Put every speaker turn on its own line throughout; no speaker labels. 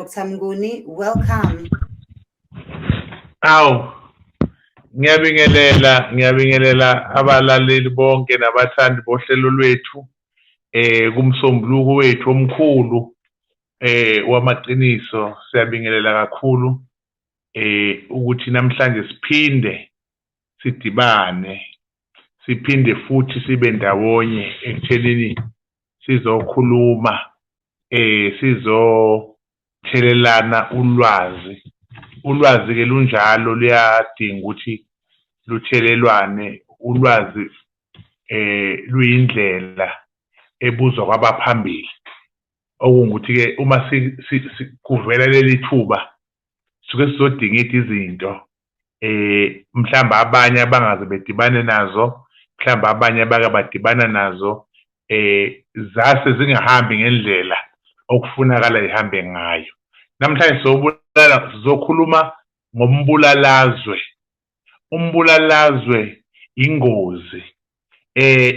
Dr. Mnguni, welcome.
Awu, ngiyabingelela abalaleli bonke nabathandi bohlelo lwethu kumsombuluko wethu omkhulu wamaqiniso. Siyabingelela kakhulu ukuthi namhlanje siphinde sidibane, siphinde futhi sibe ndawonye ekuthenini sizokhuluma sizothelelana ulwazi. Ulwazi ke lunjalo luyadinga ukuthi luthelelwane. Ulwazi luyindlela ebuzwa kwabaphambili, okungukuthi ke uma kuvela leli thuba suke sizodinga izinto mhlawumbe abanye abangaze bedibane nazo, mhlawumbe abanye abake badibana nazo zase zingahambi ngendlela okufunakala ihambe ngayo. Namhlanje sizokhuluma ngombulalazwe. Umbulalazwe ingozi.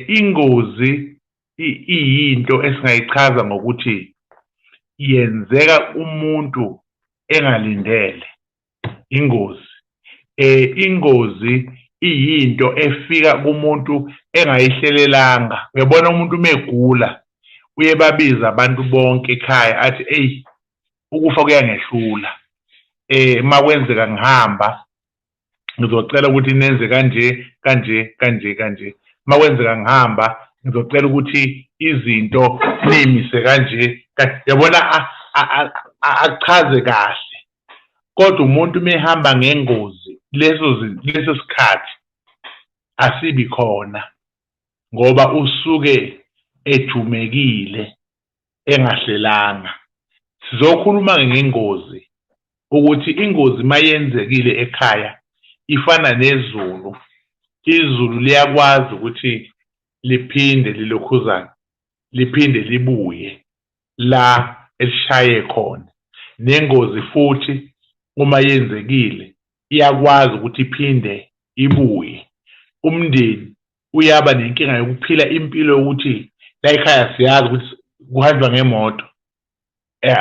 Ingozi iyinto esingayichaza ngokuthi yenzeka umuntu engalindele. Ingozi. Ingozi iyinto efika kumuntu engayihlelelanga. Uyabona umuntu megula uyebabiza abantu bonke ekhaya athi hey, ukufa kuyangehlula. Makwenzeka ngihamba ngizocela ukuthi nenze kanje. Makwenzeka ngihamba ngizocela ukuthi izinto nimise kanje. Yabona achaze kahle. Kodwa umuntu mehamba ngengozi leso sikhathi asibi khona ngoba usuke ejumekile engahlelanga. Sizokhuluma ngengozi ukuthi ingozi mayenzekile ekhaya ifana nezulu. Izulu liyakwazi ukuthi liphinde lilokhuzane, liphinde libuye la elishaye khona. Nengozi futhi uma yenzekile iyakwazi ukuthi iphinde ibuye. Umndeni uyaba nenkinga yokuphila impilo yokuthi la ekhaya siyazi ukuthi kuhanjwa ngemoto.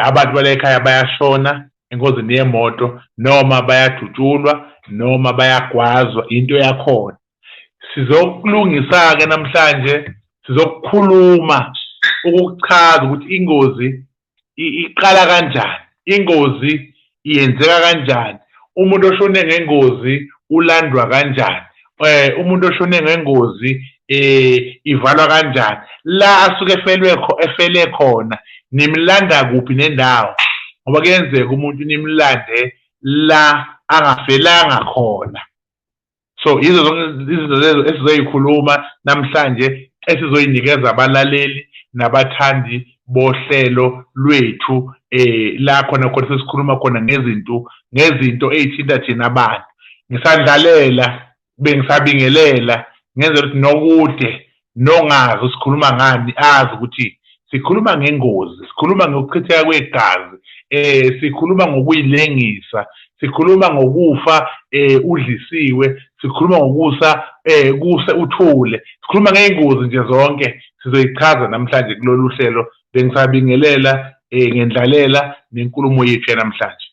Abantu bala ekhaya bayashona engozini yemoto, noma bayadutshulwa, noma bayagwazwa, into yakhona. Sizokulungisa-ke namhlanje, sizokukhuluma ukuchaza ukuthi ingozi iqala kanjani, ingozi iyenzeka kanjani, umuntu oshone ngengozi ulandwa kanjani, umuntu oshone ngengozi ivalwa kanjani, la asuke efele khona nimlanda kuphi nendawo, ngoba kuyenzeka umuntu nimlande la angafelanga khona. So yizo zonke izinto lezo esizoyikhuluma namhlanje, esizoyinikeza abalaleli nabathandi bohlelo lwethu la khona sesikhuluma khona ngezinto ezithinta thina abantu. Ngisandlalela bengisabingelela ngenzela ukuthi nokude nongazi sikhuluma ngani azi ukuthi sikhuluma ngengozi, sikhuluma ngokuchitheka kwegazi, sikhuluma ngokuyilengisa, sikhuluma ngokufa udlisiwe, sikhuluma ngokusa uthule, sikhuluma ngeengozi nje zonke sizoyichaza namhlanje kulolu hlelo. Bengisabingelela ngendlalela nenkulumo yethu yanamhlanje.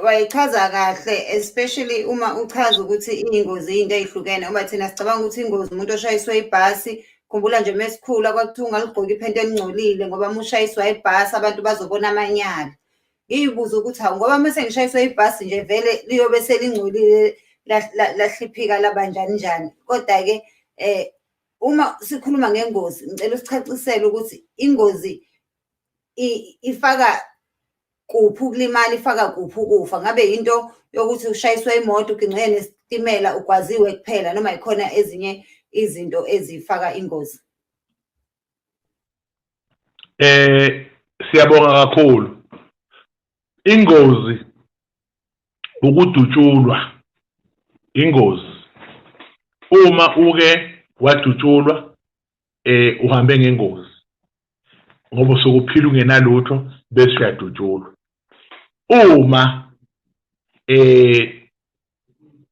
Wayichaza kahle, especially uma uchaza ukuthi ingozi into ezihlukene. Uma thina sicabanga ukuthi ingozi umuntu oshayiswe ibhasi, khumbula nje mesikhula kwakuthiwa ungaligqoka iphente elingcolile ngoba uma ushayiswa ibhasi abantu bazobona amanyala. Ngiyibuza ukuthi hawu, ngoba mase ngishayiswe ibhasi nje vele liyobe selingcolile lahliphika labanjani. Kodwa-ke uma sikhuluma ngengozi ngicela usichacisele ukuthi ingozi ifaka kuphi ukulimala, ifaka kuphi ukufa. Ngabe into yokuthi ushayiswe imoto uginqeke nesitimela ugwaziwe kuphela, noma ikhona ezinye izinto ezifaka ingozi?
Siyabonga kakhulu. Ingozi ukudutshulwa. Ingozi uma uke wadutshulwa uhambe ngengozi ngoba usukuphila ungenalutho bese uyadutshulwa. Uma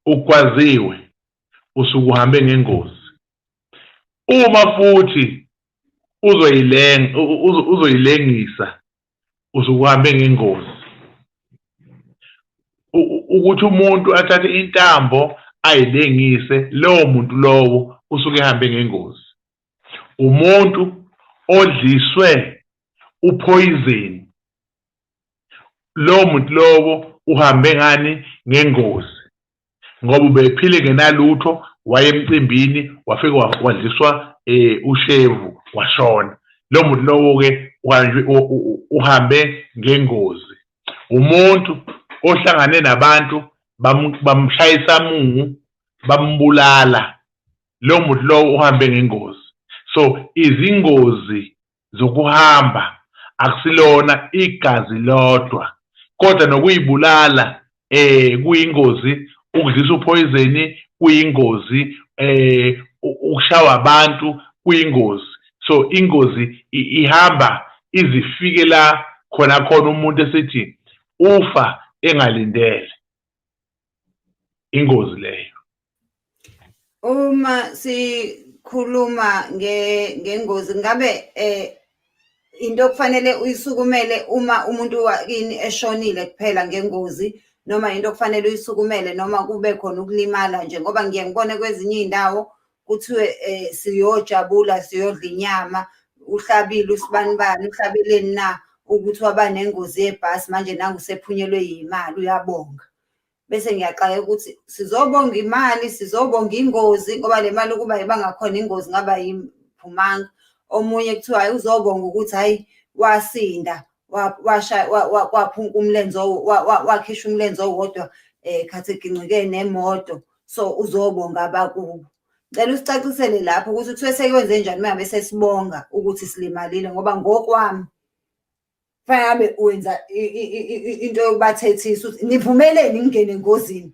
ukwaziwe usukuhambe ngengozi. Uma futhi uzoyilengisa usukuhambe ngengozi. Ukuthi umuntu athathe intambo ayilengise, lowo muntu lowo usuke ehambe ngengozi. Umuntu odliswe uphoyizeni, lowo muntu lowo uhambe ngani ngengozi, ngoba ubephile ngenalutho, waye emcimbini wafika wadliswa ushevu washona. Lo muntu lowo-ke uhambe ngengozi. Umuntu ohlangane nabantu bamshayisa mungu bambulala, lo muntu lowo uhambe ngengozi. So izingozi zokuhamba akusilona igazi lodwa, kodwa nokuyibulala kuyingozi, ukudlisa uphoyizeni kuyingozi, ukushawa abantu kuyingozi. So ingozi ihamba izifike la khona umuntu esithi ufa engalindele. Ingozi leyo.
Uma sikhuluma ngengozi, ngabe into okufanele uyisukumele uma umuntu wakini eshonile kuphela ngengozi, noma into okufanele uyisukumele noma kube khona ukulimala nje? Ngoba ngiye ngibone kwezinye iy'ndawo kuthiwe siyojabula, siyodla inyama, uhlabile usibanibani, uhlabeleni na ukuthi waba nengozi yebhasi, manje nangu usephunyelwe yimali uyabonga. Bese ngiyaxakeka ukuthi sizobonga imali, sizobonga ingozi, ngoba le mali ukuba ibangakhona ingozi ngaba yiphumanga. Omunye kuthiwa hayi uzobonga ukuthi hayi wasinda, waphunka umlenze, wakhishwa umlenze owodwa khathi egincike nemoto, so uzobonga abakubo. Ngicela usicacisele lapho ukuthi kuthiwe sekwenze njani uma ngabe sesibonga ukuthi silimalile, ngoba ngokwami fanele wenza into yokubathethisa ukuthi nivumeleni ngingene engozini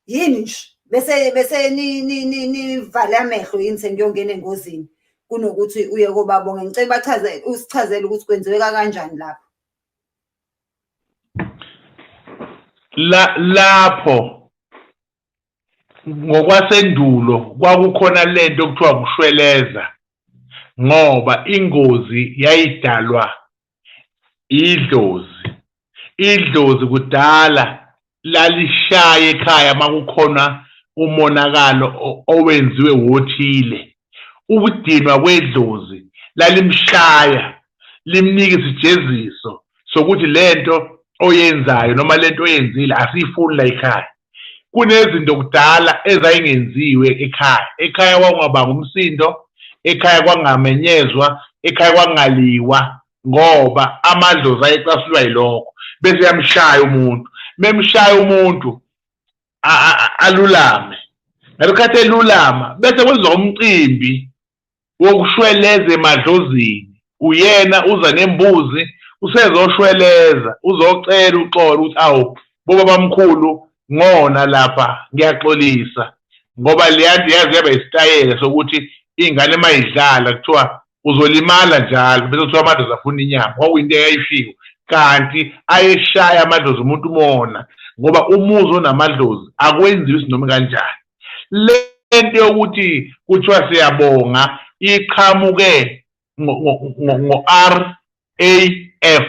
yini nje, bese nivale amehlo yini sengiyongena engozini, kunokuthi uye kobabonga. Ngicela usichazele ukuthi kwenziweka kanjani lapho.
Lapho ngokwasendulo kwakukhona lento okuthiwa kushweleza, ngoba ingozi yayidalwa idlozi. Idlozi kudala lalishaye ekhaya makukhona umonakalo owenziwe wothile. Ukudinwa kwedlozi lalimshaya, limnika isijeziso sokuthi lento oyenzayo noma lento oyenzile asiyifuni la ekhaya. Kunezinto kudala ezayingenziwe ekhaya. Ekhaya kwakungabanga umsindo, ekhaya kwangamenyezwa, ekhaya kwangaliwa, ngoba amadlozi ayecasulwa yilokho. Bese yamshaya umuntu, memshaya umuntu alulame. Ngalokhathi elulama bese kwenziwa umcimbi wokushweleza emadlozini. Uyena uza nembuzi, usezoshweleza, uzocela uxolo ukuthi awu boba bamkhulu ngona lapha ngiyaxolisa, ngoba leyanto yazi yaba isitayela sokuthi ingane mayidlala kuthiwa uzolimala njalo, bese kuthiwa amadlozi afuna inyama. Kwakuyinto eyayifika, kanti ayeshaya amadlozi umuntu umona, ngoba umuzi onamadlozi akwenziwe isinoma kanjani. Lento yokuthi kuthiwa siyabonga iqhamuke ngo-RAF,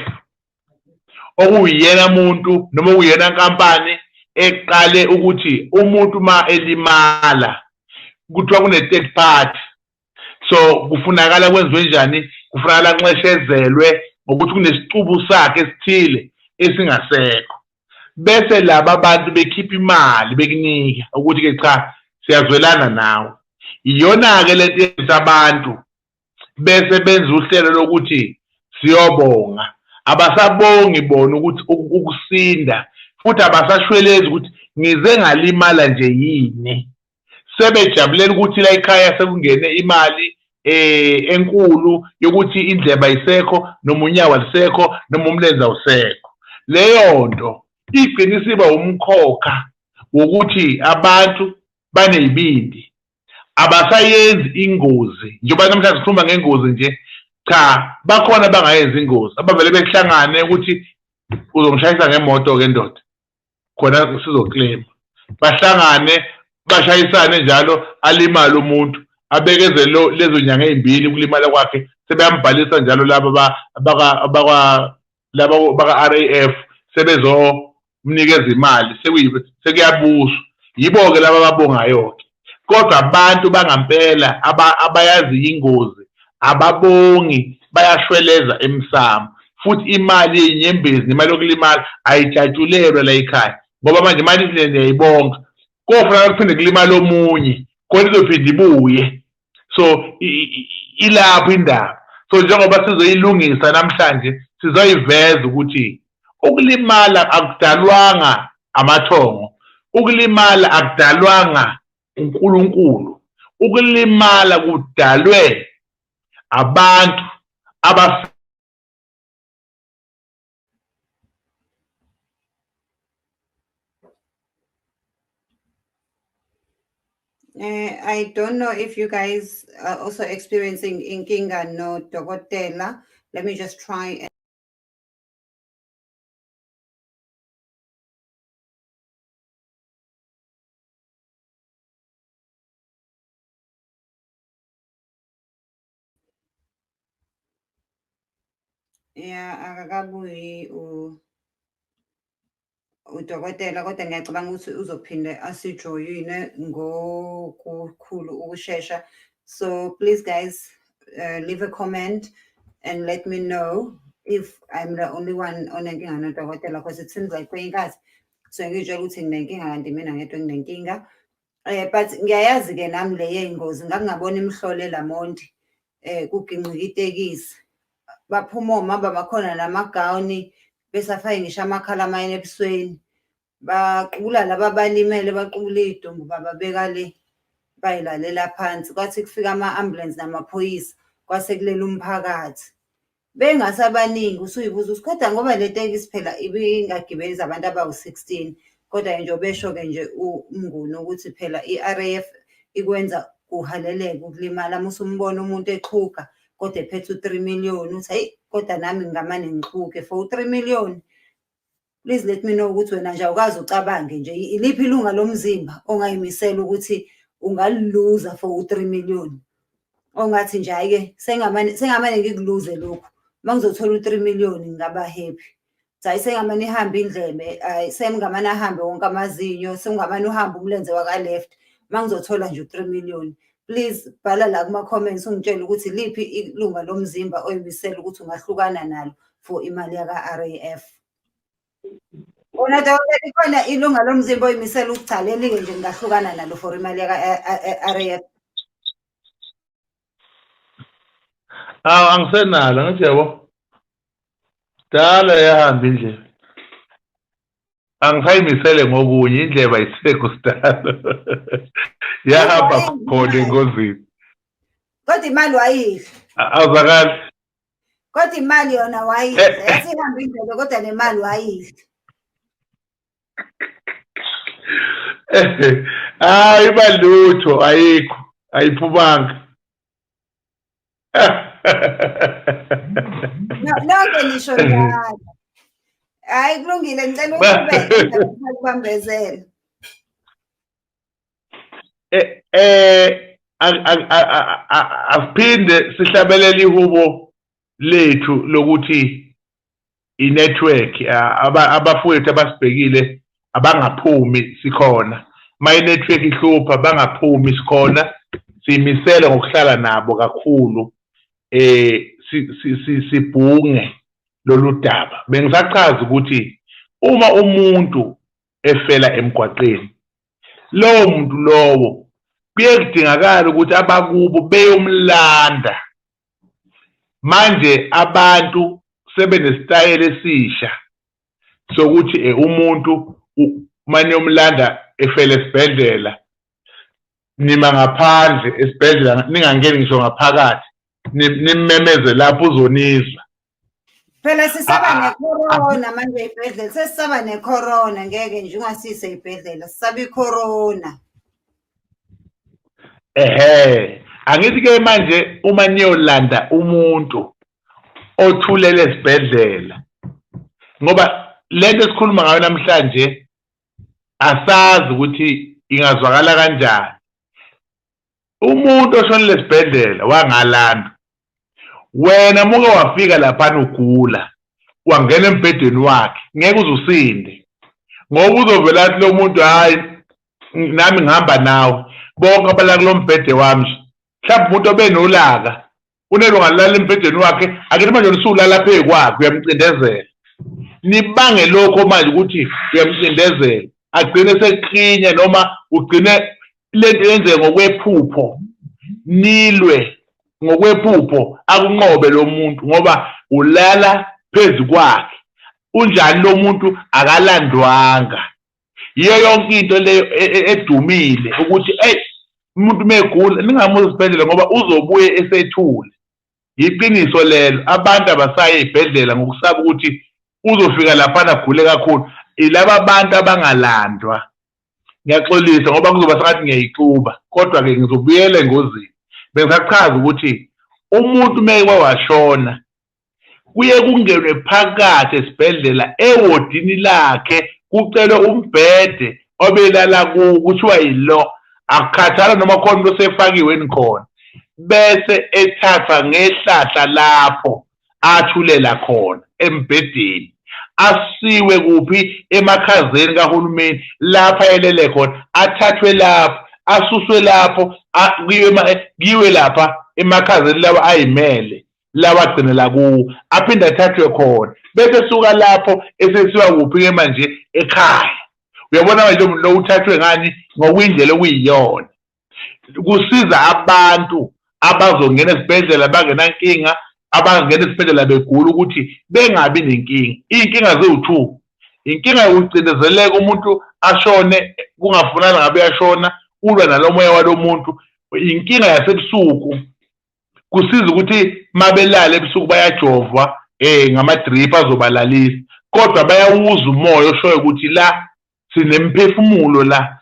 okuyena muntu noma okuyena nkampani eqale ukuthi umuntu ma elimala kuthiwa kune-third party. So kufunakala kwenziwe njani? Kufunakala nxeshezelwe ngokuthi kunesicubu sakhe esithile esingasekho, bese laba abantu bekhipha imali bekunika ukuthi-ke cha siyazwelana nawe. Iyona-ke lento yenza abantu bese benza uhlelo lokuthi siyobonga. Abasabongi bona ukuthi ukusinda, futhi abasashwelezi ukuthi ngize ngalimala nje yini. Sebejabulela ukuthi la ekhaya sekungene imali enkulu yokuthi indleba ayisekho noma unyawo alisekho noma umlenze awusekho. Leyo nto igcina isiba umkhokha wokuthi abantu baney'bindi, abasayenzi ingozi. Njengoba namhlanje sikhuluma ngengozi nje, cha bakhona abangayenzi ingozi, abavele behlangane ukuthi uzongishayisa ngemoto-ke ndoda, khona sizoklema. Bahlangane bashayisane njalo, alimale umuntu, abekeze lezo nyanga ezimbili ukulimala kwakhe sebeyambhalisa njalo laba baka RAF sebezomnikeza imali sekuyabuswa yibo ke laba ababongayo ke kodwa abantu bangampela abayazi ingozi ababongi bayashweleza emsamo futhi imali yenyembezi nemali yokulimala ayijatshulelwe la ekhaya ngoba manje imali niyayibonga kofanele kuphinde kulimala omunye khona izophinda ibuye so ilapho indaba so njengoba sizoyilungisa namhlanje sizoyiveza ukuthi ukulimala akudalwanga amathongo ukulimala akudalwanga uNkulunkulu ukulimala kudalwe abantu
I don't know if you guys are also experiencing inkinga no dokotela. Let me just try and akakabuyi udokotela kodwa ngiyacabanga ukuthi uzophinde asijoyine ngokukhulu ukushesha. So please guys leave a comment and let me know if I'm the only one onenkinga nodokotela because it seems like kuyinkathi so ngitshela ukuthi nginenkinga kanti mina ngedwa nginenkinga. But ngiyayazi ke nami le yey'ngozi ngakungabona imhlolo eLamonti kuginqika itekisi baphuma omama bakhona namagawuni besafake ngisho amakhala amayini ebusweni baqubula laba balimele baqubula iy'dumbu bababeka le bayilalela phansi kwathi kufika ama-ambulance namaphoyisa kwase kulela umphakathi bengasabaningi usuyibuza ukuthi kodwa ngoba le tekisi phela ibingagibeliza abantu abawu-16 kodwa nje besho-ke nje umnguni ukuthi phela i-RAF ikwenza kuhaleleke ukulimala musumbona umuntu eqhuka kodwa ephethe u3 million uthi hayi kodwa nami ngingamane ngiqhuke for u3 million. Please let me know ukuthi wena nje awukazi ucabange nje iliphi ilunga lomzimba ongayimisela ukuthi ungaliluza for u3 million ongathi nje hayi-ke sengamane ngikuluze lokhu mangizothola u3 million ngingaba happy. Hayi sengamane ihambe indlebe sengamane ahambe wonke amazinyo sengamane uhambe umlenze waka left mangizothola nje u3 million. Please bhala la kuma-comments ungitshela ukuthi liphi ilunga lomzimba oyimisela ukuthi ungahlukana nalo for imali yaka-RAF. Wona dokotela ikhona ilunga lomzimba oyimisela ukuthi cha leli-ke nje ngingahlukana nalo for imali yaka-RAF.
Angisenalo ngithi yabo dala yahamba indlela angisayimisele ngokunye indleba ayisekho sidala yahamba khona engozini
kodwa imali wayidla
awuzakali
kodwa imali yona wayidla yathi ihamba indlela kodwa nemali wayidla.
Hayi balutho ayikho ayiphumanga
nonke nisho njalo. Hayi kulungile ngicela uqhubeke ukubambezela.
Asiphinde sihlabelele ihubo lethu lokuthi i-network abafowethu abasibhekile abangaphumi sikhona my network ihlupha bangaphumi sikhona siyimisele ngokuhlala nabo kakhulu sibhunge lolu daba. Bengisachaza ukuthi uma umuntu efela emgwaqeni lowo muntu lowo kuye kudingakala ukuthi abakubo beyomlanda. Manje abantu sebenesitayela esisha sokuthi umuntu manje umlanda efele esibhedlela nima ngaphandle esibhedlela ningangeni ngisho ngaphakathi nimemeze lapho uzonizwa.
Phela sisaba necorona manje ibhedlela sesisaba necorona ngeke nje ungasise ibhedlela sisaba icorona.
Angithi ke manje uma niyolanda umuntu othulele esibhedlela ngoba lento esikhuluma ngayo namhlanje asazi ukuthi ingazwakala kanjani umuntu oshonile esibhedlela wangalanda wena muke wafika lapha ugula wangena embhedeni wakhe ngeke uzusinde ngoba uzovela athi lo muntu hayi nami ngihamba nawe bonke abala kulo mbhede wami mhlawumbe umuntu obenolaka unelunga lala embhedeni wakhe akethi manje usulala phezu kwakhe uyamcindezela nibange lokho manje ukuthi uyamcindezela agcine seklinya noma ugcine lento yenze ngokwephupho nilwe ngokwephupho akunqobe lo muntu ngoba ulala phezu kwakhe unjani lo muntu akalandwanga yiyo yonke into leyo edumile ukuthi umuntu megula ningamuzi isibhedlela ngoba uzobuye esethule iqiniso lelo abantu abasaye ibhedlela ngokusaba ukuthi uzofika lapha agule kakhulu ilaba abantu abangalandwa ngiyaxolisa ngoba kuzoba sengathi ngiyayixuba kodwa ke ngizobuyela engozini bengisachaza ukuthi umuntu meke washona kuye kungenwe phakathi esibhedlela ewodini lakhe kucelwe umbhede obelala kuwo kuthiwa yilo akukhathala noma khona into sefakiwe khona bese ethathwa ngehlahla lapho athulela khona embhedeni asiwe kuphi emakhazeni kahulumeni lapha elele khona athathwe lapho asuswe lapho kiwe lapha emakhazeni lawa ayimele lawa agcinela kuwo aphinde athathwe khona bese suka lapho esesiwa kuphi manje ekhaya uyabona manje lo uthathwe ngani ngokwindlela okuyiyona kusiza abantu abazongena esibhedlela bangenankinga abangena esibhedlela begula ukuthi bengabi nenkinga inkinga ziwu2 inkinga yokucindezeleka umuntu ashone kungafunanga ngabe yashona ulwa nalomoya walomuntu inkinga yasebusuku kusiza ukuthi mabelala ebusuku bayajovwa ngama-drip azobalalisa kodwa bayawuza umoya oshoyo ukuthi la sinemphefumulo la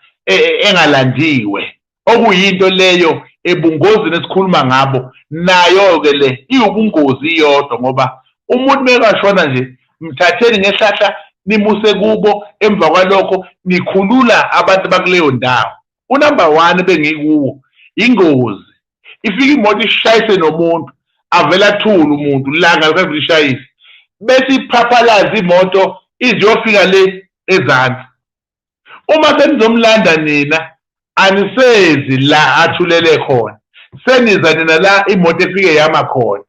engalandiwe okuyinto leyo ebungozini esikhuluma ngabo nayo-ke le iwubungozi iyodwa ngoba umuntu bekashona nje mthatheni ngehlahla nimuse kubo emva kwalokho nikhulula abantu bakuleyo ndawo unumber 1 bengikuwo ingozi ifika imoto ishayise nomuntu avela thula umuntu langa likavela ishayise bese iphaphalaza imoto iziyofika le ezansi uma senizomlanda nina anisezi la athulele khona seniza nina la imoto efike yama khona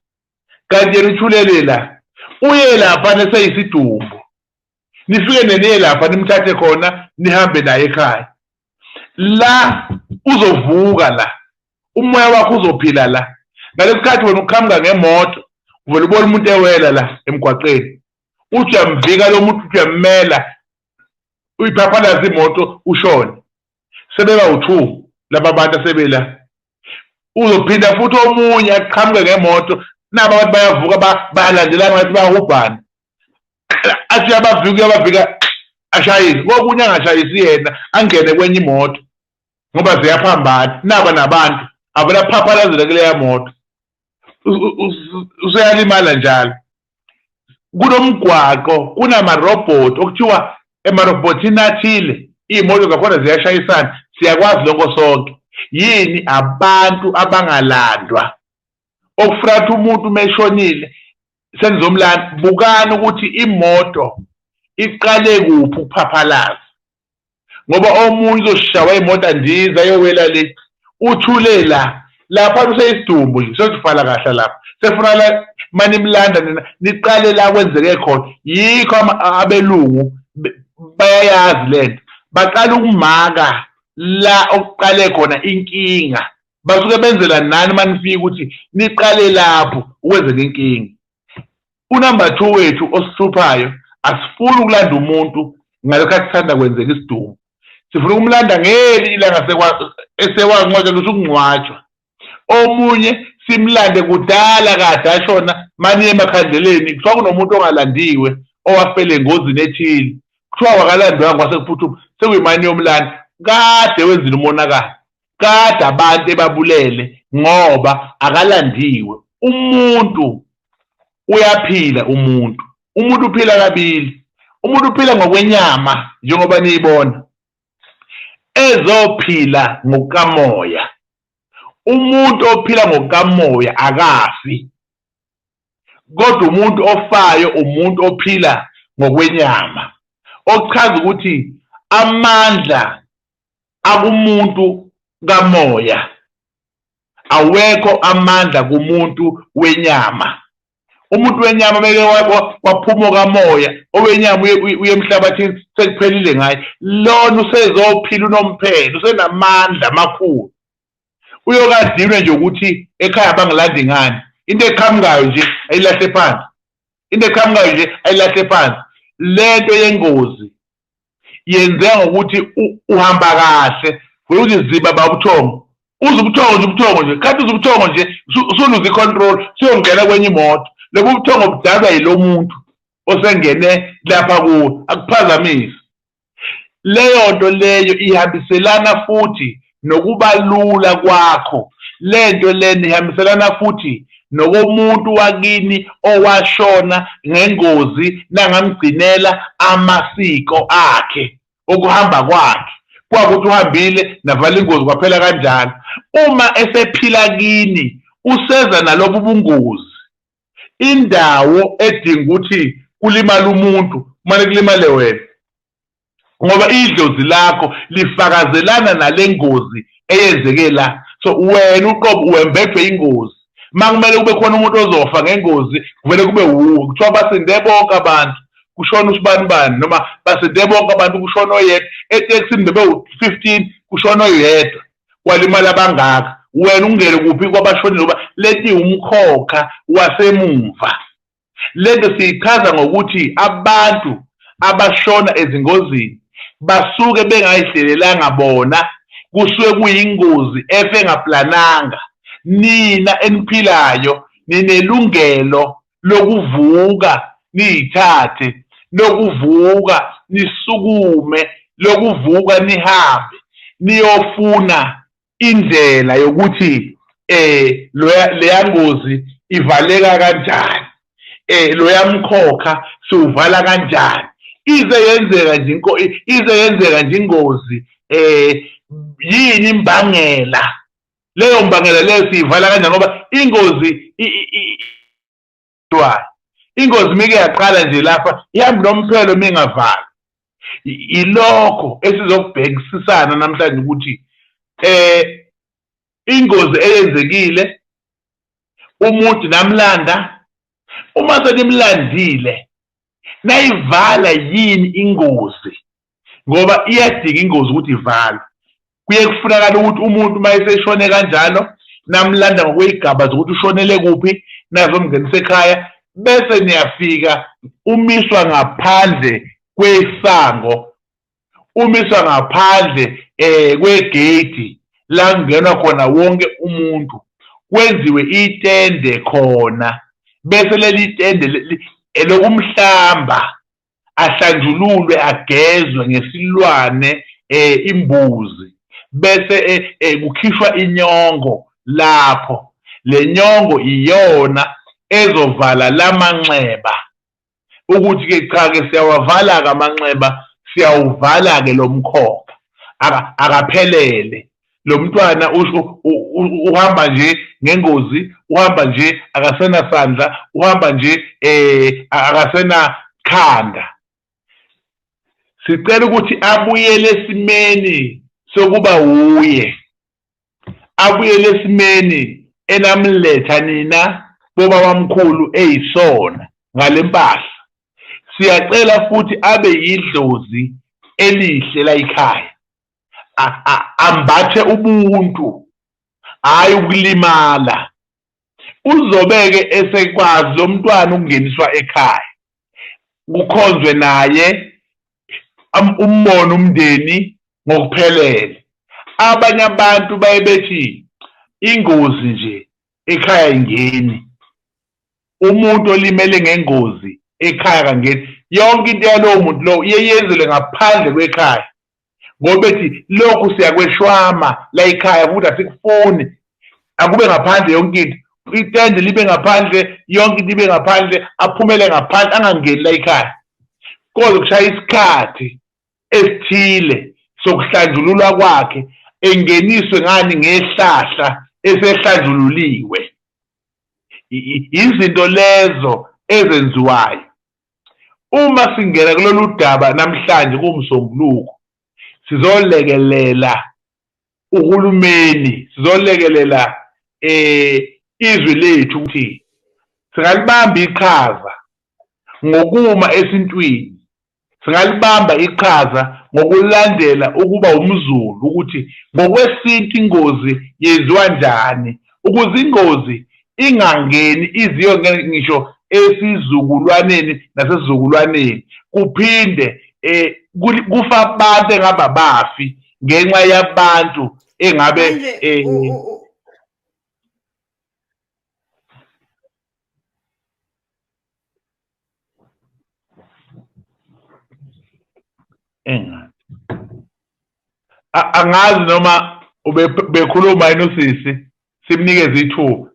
kanti yena uthulele la uye lapha neseyisidumbu nifike neniye lapha nimthathe khona nihambe naye ekhaya la uzovuka la umoya wakho uzophila la ngalesikhathi wena uqhamuka ngemoto uvela ubona umuntu ewela la emgwaqeni uthi uyamvika lo muntu uthi uyammela uyiphaphalaza imoto ushone sebeba u2 laba bantu asebela uzophinda futhi omunye aqhamuke ngemoto naba abantu bayavuka bayalandelana ngathi bayahubhana athi uyabavika ashayise kokunye angashayisi yena angene kwenye imoto ngoba ziyaphambana naba nabantu avela phaphalazela kuleya moto useyalimala njalo kunomgwaqo kunamarobot okuthiwa emarobotini athile iy'moto zakhona ziyashayisana siyakwazi lokho sonke yini abantu abangalandwa okufuna ukuthi umuntu meshonile senizomlanda bukani ukuthi imoto iqale kuphi ukuphaphalaza ngoba omunye uzoshawa imoto andiza ayowela le uthule lapha kuseyisidumbu nje sesifala kahle lapha sefuna la manimlanda nina niqale la kwenzeke khona yikho abelungu bayayazi lento baqala ukumaka la okuqale khona inkinga basuke benzela nani manifika ukuthi niqale lapho ukwenzeka inkinga unumber 2 wethu osihluphayo asifuni ukulanda umuntu ngalokho sithanda kwenzeka isidumbu sifuna ukumlanda ngeli ilanga esewanqotshwa ukungcwatshwa omunye simlande kudala kade ashona manje emakhandeleni kuthiwa kunomuntu ongalandiwe owafela engozini ethile kuthiwa wakalandwanga kwasekuphuthuma sekuyimani yomlanda kade wenzile umonakalo kade abantu ebabulele ngoba akalandiwe umuntu uyaphila umuntu uphila kabili umuntu uphila ngokwenyama njengoba niyibona ezophila ngokamoya umuntu ophila ngokamoya akafi, kodwa umuntu ofayo umuntu ophila ngokwenyama, okuchaza ukuthi amandla akumuntu kamoya awekho amandla kumuntu wenyama. Umuntu wenyama meke waphuma kamoya, owenyama uye emhlabathini sekuphelile ngaye, lona usezophila unomphela, usenamandla amakhulu. Uyokadinwe nje ukuthi ekhaya bangilandi ngani, into eqhamukayo nje ayilahle phansi, into eqhamukayo nje ayilahle phansi. Lento yengozi yenzeka ngokuthi uhamba kahle uthi ziba babuthongo, uze ubuthongo nje, kanti uze ubuthongo nje usuluza icontrol, siyongena kwenye imoto. Lobu buthongo budalwa yilo muntu osengene lapha kuwo, akuphazamisa. Leyo nto leyo ihambiselana futhi nokuba lula kwakho. Lento lena ihambiselana futhi nokomuntu wakini owashona ngengozi nangamgcinela amasiko akhe okuhamba kwakhe. Kwakuthi uhambile navala ingozi kwaphela kanjalo. Uma esephila kini useza nalobu bungozi. Indawo edinga ukuthi kulimala umuntu kumele kulimale wena, ngoba idlozi lakho lifakazelana nale ngozi eyenzeke la. So wena uqobo wembethwe ingozi. Makumele kube khona umuntu ozofa ngengozi, kuvele kube wuwe. Kuthiwa basinde bonke abantu kushona usibani noma basinde bonke abantu kushona oyedwa. Etekisini bebe 15 kushona oyedwa, kwalimala abangaka. Wena ungene kuphi kwabashonile ngoba leti umkhokha wasemumva. Lento siyichaza ngokuthi abantu abashona ezingozini basuke bengayihlelelanga bona, kusuke kuyingozi efe ngaplananga. Nina eniphilayo ninelungelo lokuvuka niyithathe, lokuvuka nisukume, lokuvuka nihambe niyofuna indlela yokuthi leya ngozi ivaleka kanjani, loya mkhokha siwuvala kanjani. Ize yenzeka nje ingozi, yini imbangela, leyo mbangela leyo siyivala kanjani, ngoba ingozi mike yaqala nje lapha ihambe nomphelo mingavala. Ilokho esizokubhekisisana namhlanje ukuthi ingozi eyenzekile umuntu namlanda, uma senimlandile nayivala yini ingozi, ngoba iyadinga ingozi ukuthi ivalwe. Kuye kufunakala ukuthi umuntu mayeseshone kanjalo namlanda ngokwezigaba zokuthi ushonele kuphi, nazomngenisa ekhaya, bese niyafika umiswa ngaphandle kwesango, umiswa ngaphandle kwegate la kungenwa khona wonke umuntu, kwenziwe itende khona, bese leli tende elokumhlamba ahlanjululwe agezwe ngesilwane imbuzi, bese kukhishwa inyongo lapho. Le nyongo iyona ezovala lamanxeba ukuthi ke cha ke siyawavala kamanxeba, siyawuvala ke lomkhokha akaphelele. Lo mntwana uhamba nje ngengozi, uhamba nje akasena sandla, uhamba nje akasena khanda. Sicela ukuthi abuyele esimeni sokuba uye, abuyele esimeni enamletha nina boba wamkhulu eyisona ngale mpahla. Siyacela futhi abe yidlozi elihle la ekhaya, ambathe ubuntu hayi ukulimala. Uzobeke esekwazi lo mntwana ukungeniswa ekhaya, kukhonzwe naye umbono umndeni ngokuphelele. Abanye abantu baye bethi ingozi nje ekhaya ingeni, umuntu olimele ngengozi ekhaya kangeni. Yonke into yalowo muntu lo iyenzelwe ngaphandle kwekhaya, ngoba ethi lokhu siyakweshwama la ekhaya futhi asikufuni, akube ngaphandle yonke into. Itende libe ngaphandle, yonke into ibe ngaphandle, aphumele ngaphandle, angangeni la ekhaya. Kodwa kushaya isikhathi esithile sokuhlanjululwa kwakhe, engeniswe ngani ngehlahla esehlanjululiwe. Izinto lezo ezenziwayo. Uma singena kulolu daba namhlanje kuMsombuluko, sizolekelela uhulumeni, sizolekelela izwi lethu ukuthi singalibamba iqhaza ngokuma esintwini, singalibamba iqhaza ngokulandela ukuba umZulu ukuthi ngokwesintu ingozi yenziwa njani ukuze ingozi ingangeni iziyongena ngisho esizukulwaneni nasesizukulwaneni, kuphinde kufa abantu engaba bafi ngenxa yabantu engabe angazi noma bekhuluma yini usisi, simnikeze ithuba.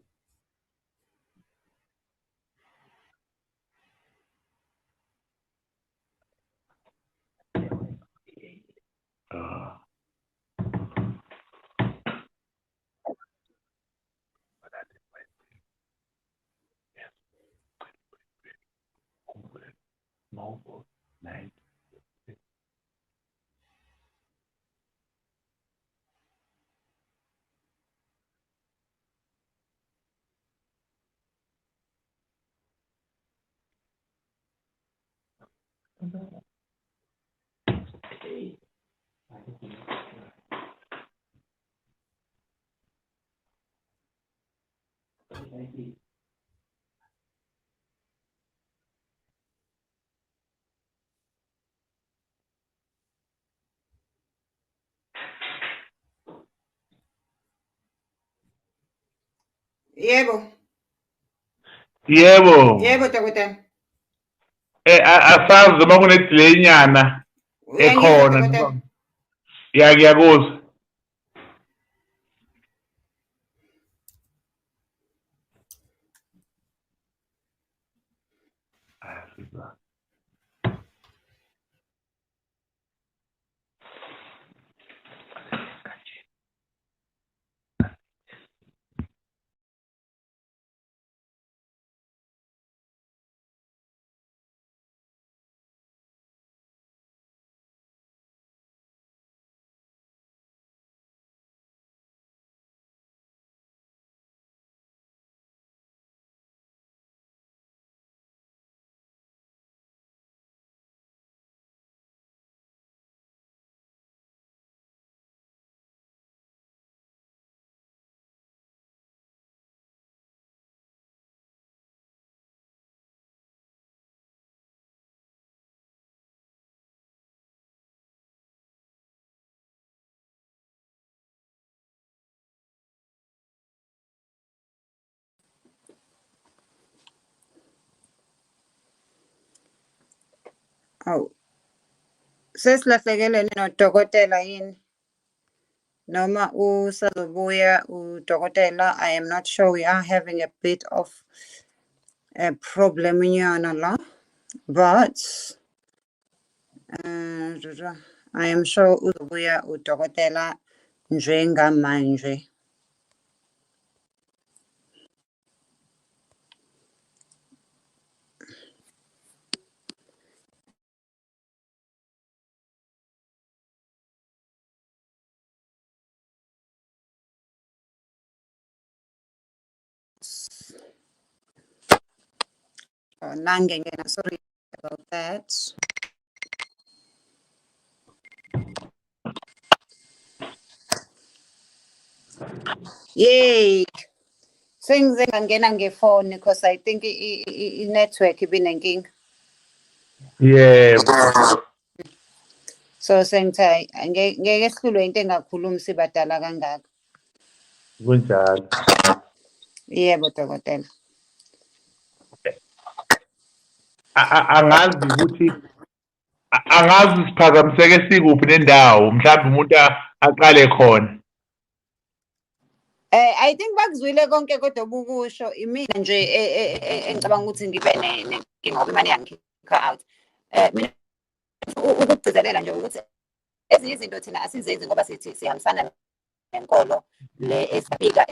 Yebo.
Yebo.
Yebo dokotela.
Asazi noma kunedelay nyana ekhona. Ngiyakuzwa.
Awu. Sesilahlekelwe nodokotela yini? Noma usazobuya udokotela, I am not sure. We are having a bit of a problem nyana la, but I am sure uzobuya udokotela njengamanje. Oh, nangengena, sorry about that. Yay. Sengize ngangena ngefoni because I think i-network ibinenkinga.
Yebo.
So sengithi ngeke sihlulwe into engakhulumi sibadala kangaka.
Kunjalo.
Yebo dokotela.
Angazi ukuthi angazi siphazamiseke sikuphi nendawo, mhlawumbe umuntu aqale khona.
I think bakuzwile konke kodwa obukusho imina nje engicabanga ukuthi ngibe nenkinga ngoba imali yangikhipha out. Mina ukugcizelela nje ukuthi ezinye izinto thina asizenzi ngoba sithi sihambisana enkolo le esifika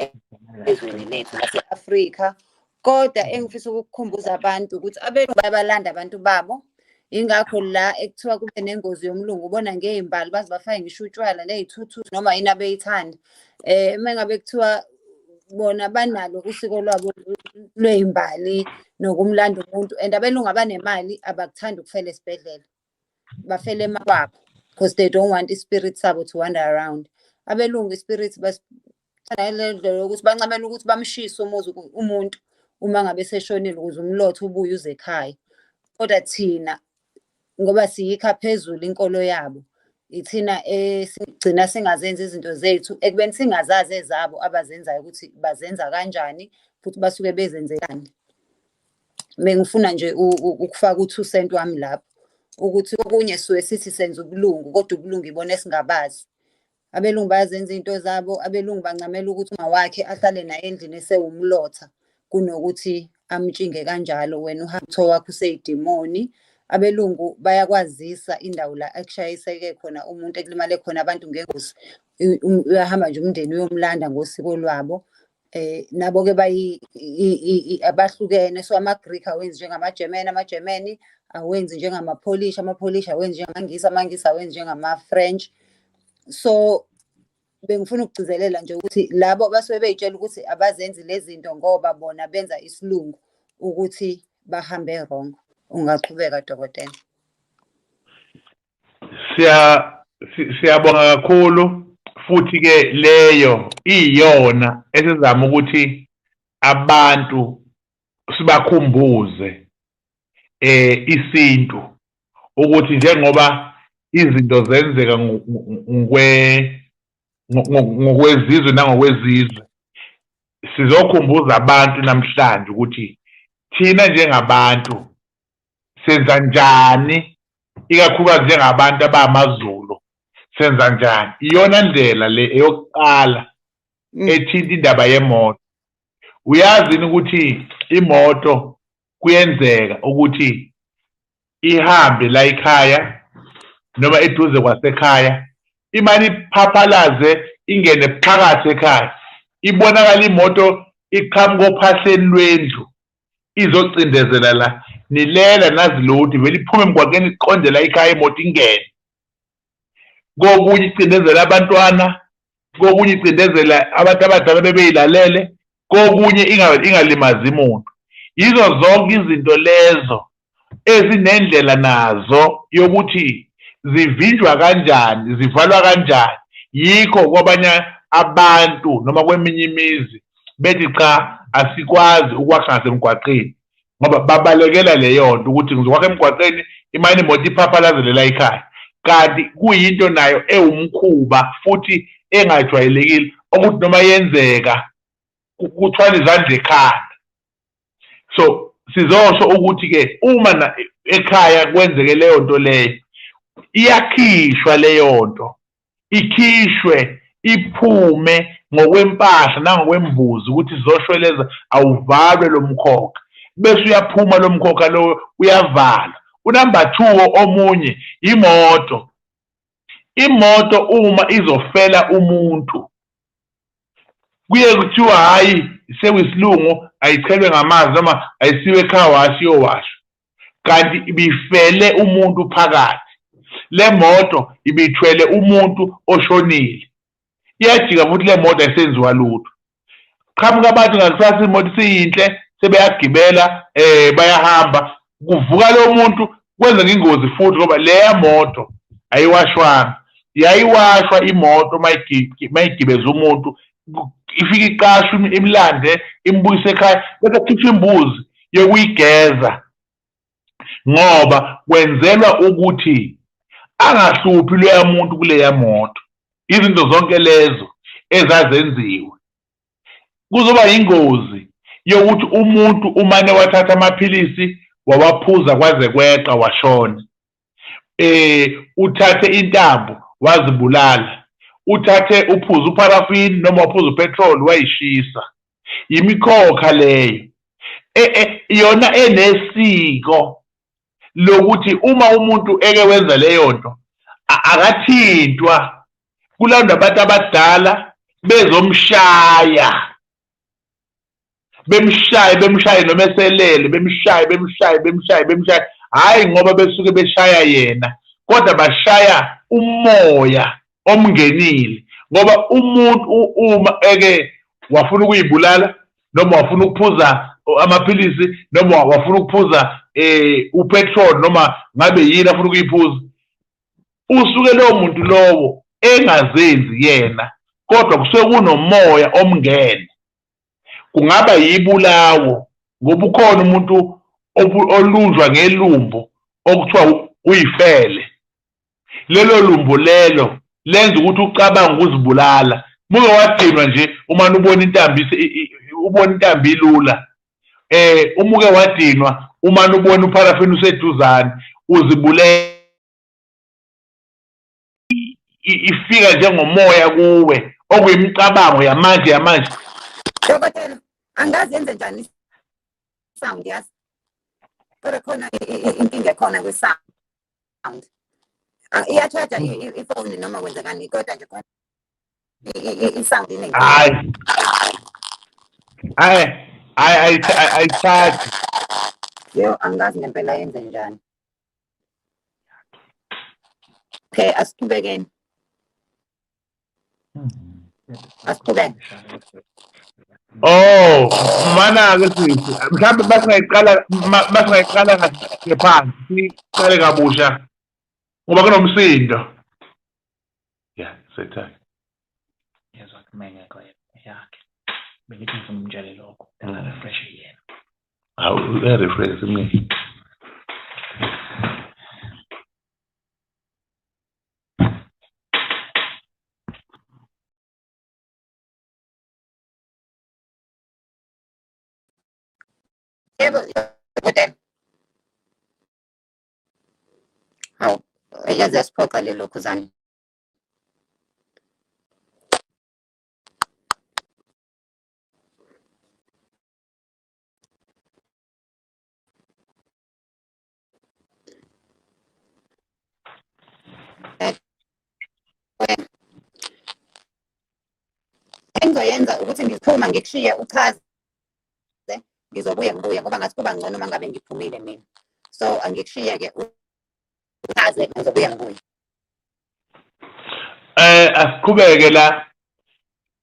ezweni lethu lase-Afrika. Kodwa engifisa ukukukhumbuza abantu ukuthi abelungu bayabalanda abantu babo. Ingakho la ekuthiwa kube nengozi yomlungu ubona ngey'mbali baze bafake ngisho utshwala ney'thuthuthi noma yini abeyithanda. Uma ngabe kuthiwa bona banalo usiko lwabo lwey'mbali nokumlanda umuntu, and abelungu abanemali abakuthandi ukufela esibhedlela, bafele emakwabo because they don't want ispirit sabo to wander around. Abelungu ispirit ndlela yokuthi bancamela ukuthi bamshise umuntu uma ngabe seshonile ukuze umlotha ubuye uze ekhaya. Kodwa thina ngoba siyikha phezulu inkolo yabo, ithina sigcina singazenzi izinto zethu ekubeni singazazi ezabo abazenzayo ukuthi bazenza kanjani futhi basuke bezenzelani. Bengifuna nje ukufaka u2 cent wami lapho ukuthi okunye suke sithi senza ubulungu kodwa ubulungu ibona esingabazi. Abelungu bayazenza into zabo, abelungu bancamela ukuthi uma wakhe ahlale naye endlini esewumlotha kunokuthi amtshinge kanjalo wena uhamtho wakho useyidimoni. Abelungu bayakwazisa indawo la ekushayiseke khona umuntu ekulimale khona abantu ngengozi, uyahamba nje umndeni uyomlanda ngosiko lwabo. Nabo-ke abahlukene, so ama-Greek awenzi njengama-German, ama-Germany awenzi njengama-Polish, ama-Polish awenzi njengamaNgisi, amaNgisi awenzi njengama-French. So bengifuna ukugcizelela nje ukuthi labo basuke bey'tshela ukuthi abazenzi lezi zinto ngoba bona benza isilungu ukuthi bahambe wrong. Ungaqhubeka dokotela.
Siyabonga kakhulu futhi ke leyo iyona esizama ukuthi abantu sibakhumbuze isintu ukuthi njengoba izinto zenzeka ngokwezizwe nangokwezizwe, sizokhumbuza abantu namhlanje ukuthi thina njengabantu senza njani, ikakhulukazi njengabantu abamaZulu senza njani. Iyona ndlela le eyokuqala ethinta indaba yemoto. Uyazini ukuthi imoto kuyenzeka ukuthi ihambe la ekhaya noma eduze kwasekhaya, imane iphaphalaze ingene phakathi ekhaya, ibonakala imoto iqhamuka ophahleni lwendlu izocindezela la, nilela nazi lutho vele iphume emgwaqeni iqonde la ekhaya imoto ingene. Kokunye icindezela abantwana, kokunye icindezela abantu abadala bebeyilalele, kokunye ingalimazi umuntu. Yizo zonke izinto lezo ezinendlela nazo yokuthi zivinjwa kanjani, zivalwa kanjani. Yikho kwabanye abantu noma kweminye imizi bethi cha asikwazi ukwakha ngasemgwaqeni ngoba babalekela leyo nto ukuthi ngizokwakha emgwaqeni imane imoto iphaphalaze la ekhaya. Kanti kuyinto nayo ewumkhuba futhi engajwayelekile ukuthi noma yenzeka kuthwala izandla ekhanda. So sizosho ukuthi-ke uma ekhaya kwenzeke leyo nto leyo, iyakhishwa leyo nto, ikhishwe iphume ngokwempahla nangokwembuzi ukuthi zizoshweleza awuvalwe lo mkhokha, bese uyaphuma lo mkhokha lo uyavalwa. Unumber 2 omunye imoto. Imoto uma izofela umuntu kuye kuthiwa hayi sekuyisilungu ayichelwe ngamanzi noma ayisiwe car wash iyowashwa, kanti ibifele umuntu phakathi. Le moto ibithwele umuntu oshonile, iyajika futhi le moto ayisenziwa lutho. Qhamuka abantu ngakusasa imoto siyinhle sebeyagibela bayahamba, kuvuka lo muntu kwenza ingozi futhi ngoba leya moto ayiwashwanga. Yayiwashwa imoto mayigibeza umuntu, ifika iqashwe imlande imbuyise ekhaya bese kukhishwa imbuzi yokuyigeza ngoba kwenzelwa ukuthi angahluphi loya muntu kuleya moto. Izinto zonke lezo ezazenziwe kuzoba ingozi yokuthi umuntu umane wathatha amaphilisi wawaphuza kwaze kweqa washona. Uthathe intambo wazibulala, uthathe uphuza uparafini noma waphuza upetrol wayishisa. Yimikhokha leyo yona enesiko lokuthi uma umuntu eke wenza leyo nto akathintwa. Kulawula abantu abadala bezomshaya, bemshaye noma eselele, bemshaye, hhayi ngoba besuke beshaya yena, kodwa bashaya umoya omngenile. Ngoba umuntu uma eke wafuna ukuyibulala noma wafuna ukuphuza amaphilisi noma wafuna ukuphuza upetrol noma ngabe yini afuna ukuyiphuza, usuke lowo muntu lowo engazenzi yena, kodwa kusuke kunomoya omngene. Kungaba yibulawo ngoba ukhona umuntu olunjwa ngelumbu okuthiwa uyifele. Lelo lumbu lelo lenza ukuthi ucabange ukuzibulala. Muke wadinwa nje uma ubona intambi ilula. Umuke wadinwa uma ubona upharafini useduzane uzibulele. Ifika njengomoya kuwe okuyimicabango yamanje.
Dokotela, angazi yenze njani sound yazi. Kodwa khona inkinga khona kwi-sound. Iya-charger ifoni noma kwenzekani kodwa nje khona i-sound inenkinga. Ayithathi. Yo, angazi ngempela yenze njani. Okay, asiqhubekeni. Asiqhubeke.
Oh, mana-ke sithi mhlawumbe masingayiqala ngaphansi siqale kabusha ngoba kunomsindo. Yeah, sethayo.
Yezwa kumenya yakhe. Bengithi ngifuna umtshele lokho. Refresh yena.
Hawu refresh mina.
Yebo, dokotela. Hawu, yaze siphoqa lelo khuzane. Engizoyenza ukuthi ngiphuma ngikushiye uchaze. Ngizobuye ngibuye ngoba ngathi kuba ngcono uma ngabe ngiphumile mina. So angikushiye-ke uchaze ngizobuye ngibuye.
Asiqhubeke la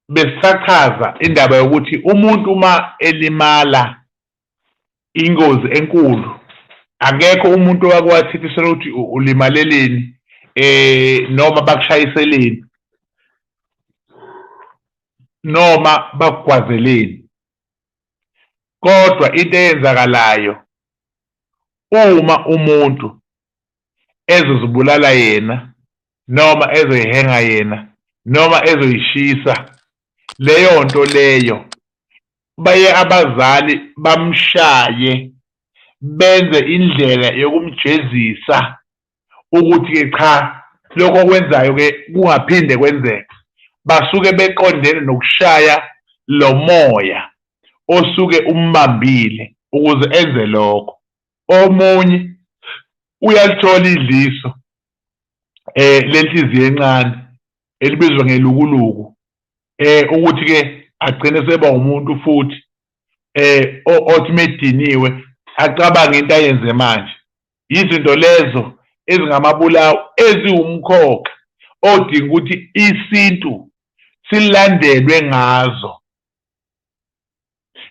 besisachaza indaba yokuthi umuntu uma elimala ingozi enkulu akekho umuntu owakwathithisela ukuthi ulimaleleni noma bakushayiseleni noma bakugwazeleni. Kodwa into eyenzakalayo uma umuntu ezozibulala yena noma ezoyihenga yena noma ezoyishisa, leyo nto leyo baye abazali bamshaye benze indlela yokumjezisa ukuthi-ke cha, lokho okwenzayo-ke kungaphinde kwenzeka. Basuke beqondene nokushaya lo moya osuke umbambile ukuze enze lokho. Omunye uyalithola idliso lenhliziyo encane elibizwa ngelukuluku ukuthi-ke agcine seba umuntu futhi othi mediniwe acabange into ayenze manje. Izinto lezo ezingamabulawo eziwumkhokha odinga ukuthi isintu silandelwe ngazo,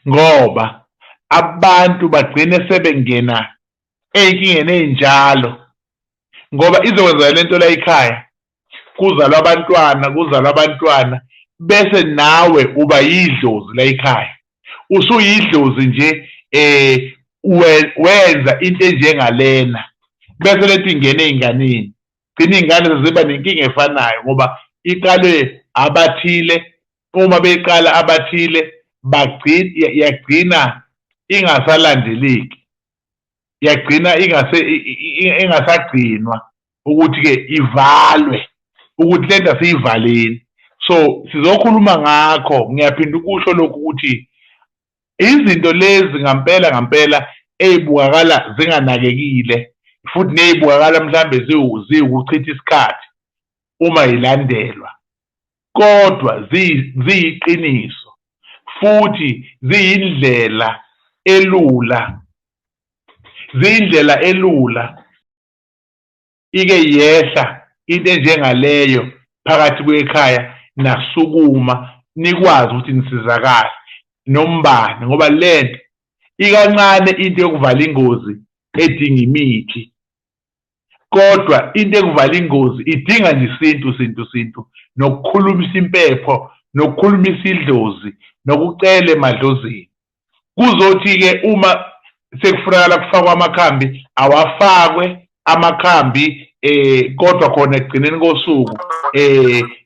ngoba abantu bagcine sebengena ey'nkingeni ey'njalo ngoba izokwenza lento la ekhaya kuzalwa abantwana bese nawe uba yidlozi la ekhaya. Usuyidlozi nje wenza into enjengalena bese lethi ingene ey'nganeni. Gcina iy'ngane seziba nenkinga efanayo ngoba iqalwe abathile, uma beyiqala abathile yagcina ingasalandeleki, yagcina ingasagcinwa ukuthi-ke ivalwe ukuthi lento asiyivaleni. So sizokhuluma ngakho, ngiyaphinda ukusho lokhu ukuthi izinto lezi ngampela ey'bukakala zinganakekile futhi ney'bukakala mhlambe ziwukuchitha isikhathi uma yilandelwa kodwa ziyiqiniso futhi ziyindlela elula ike yehla into enjengaleyo phakathi kwekhaya nasukuma nikwazi ukuthi nisizakale nombani ngoba lento ikancane into yokuvala ingozi edinga imithi kodwa into ekuvala ingozi idinga nje isintu nokukhulumisa impepho nokukhulumisa idlozi nokucela emadlozini kuzothi-ke uma sekufunakala kufakwa amakhambi awafakwe amakhambi kodwa khona ekugcineni kosuku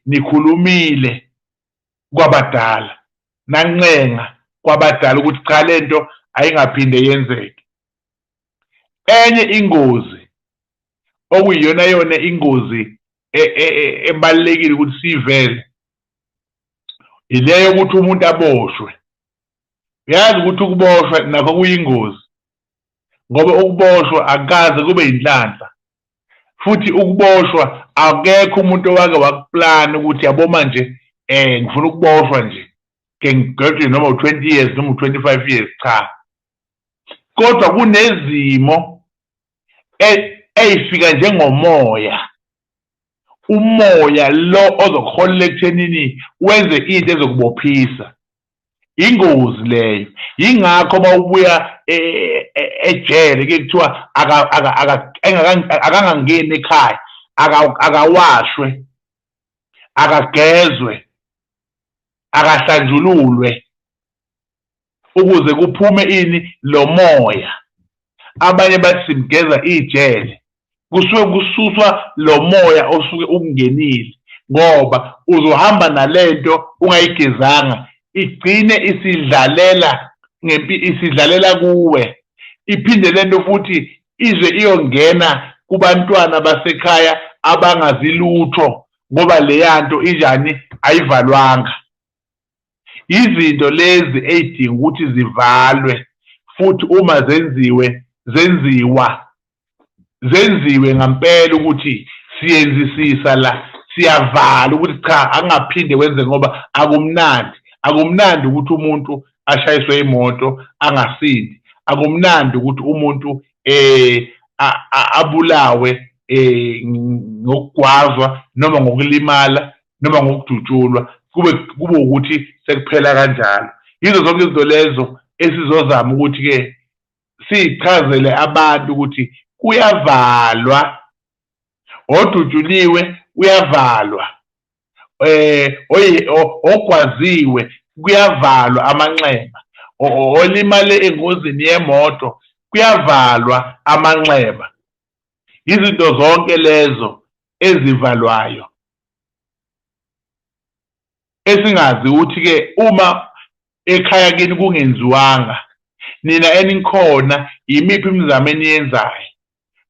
nikhulumile kwabadala nancenga kwabadala ukuthi cha lento ayingaphinde yenzeke. Enye ingozi okuyiyona ingozi ebalekile ukuthi sivele ileyo ukuthi umuntu aboshwe. Uyazi ukuthi ukuboshwa nakho kuyingozi ngoba ukuboshwa akaze kube inhlanhla futhi ukuboshwa akekho umuntu owake wakuplana ukuthi yabo manje ngifuna ukuboshwa nje ke ngigcwele noma u20 years noma u25 years cha kodwa kunezimo eyifika njengomoya umoya lo ozokholela ekuthenini wenze into ezokubophisa ingozi leyo ingakho bawubuya ejele ke kuthiwa akangangeni ekhaya akawashwe akagezwe akahlanjululwe ukuze kuphume ini lo moya. Abanye bathi simgeza ijele kusuke kususwa lo moya osuke ukungenile ngoba uzohamba nalento ungayigezanga igcine isidlalela kuwe iphinde lento futhi ize iyongena kubantwana basekhaya abangazilutho ngoba leyanto injani ayivalwanga. Izinto lezi ezidinga ukuthi zivalwe futhi uma zenziwe ngempela ukuthi siyenzisisa la siyavala ukuthi cha angaphinde kwenze ngoba akumnandi ukuthi umuntu ashayiswe imoto angasindi akumnandi ukuthi umuntu abulawe ngokugwazwa noma ngokulimala noma ngokudutshulwa kube ukuthi sekuphela kanjalo. Yizo zonke izinto lezo esizozama ukuthi-ke sichazele abantu ukuthi kuyavalwa odutshuliwe uyavalwa ogwaziwe kuyavalwa amanxeba olimale engozini yemoto kuyavalwa amanxeba. Izinto zonke lezo ezivalwayo esingazi ukuthi-ke uma ekhaya kini kungenziwanga nina enikhona yimiphi imizamo eniyenzayo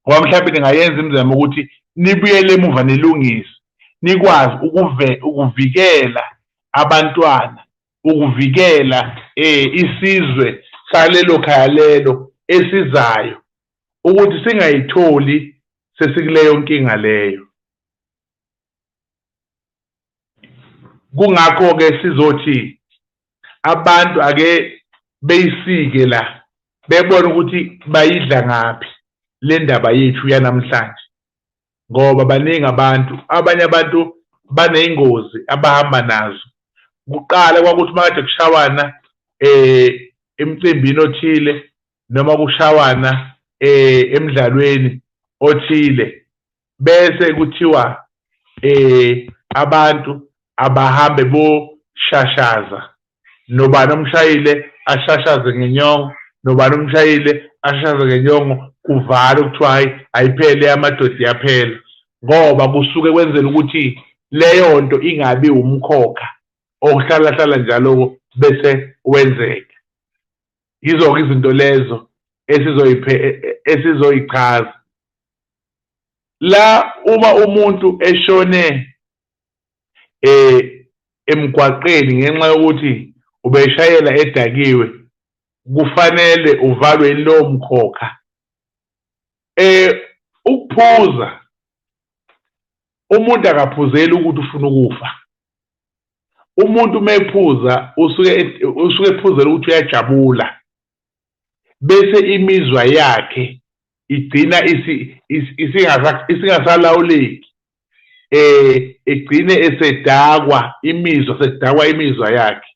ngoba mhlawumbe ningayenza imizamo ukuthi nibuyele emuva nilungise nikwazi ukuvikela abantwana ukuvikela isizwe salelo khaya lelo esizayo ukuthi singayitholi sesikuleyo nkinga leyo. Kungakho-ke sizothi abantu ake beyisike la bebone ukuthi bayidla ngaphi le ndaba yethu yanamhlanje ngoba baningi abantu abanye abantu baneyingozi abahamba nazo. Kuqala kwakuthi makade kushawana emcimbini othile noma kushawana emidlalweni othile bese kuthiwa abantu abahambe boshashaza nobani omshayile ashashaze ngenyongo nobani omshayile ashashaze ngenyongo kuvala ukuthiwa hayi ayiphele amadoda yaphela ngoba kusuke kwenzela ukuthi leyo nto ingabi umkhokha okuhlala njalo bese wenzeka. Yizo-ke izinto lezo esizoyichaza la uma umuntu eshone emgwaqeni ngenxa yokuthi ubeshayela edakiwe kufanele uvalwe lo mkhokha. Ukuphuza umuntu akaphuzeli ukuthi ufuna ukufa umuntu mephuza usuke ephuzela ukuthi uyajabula bese imizwa yakhe igcina isingasalawuleki egcine esedakwa imizwa yakhe.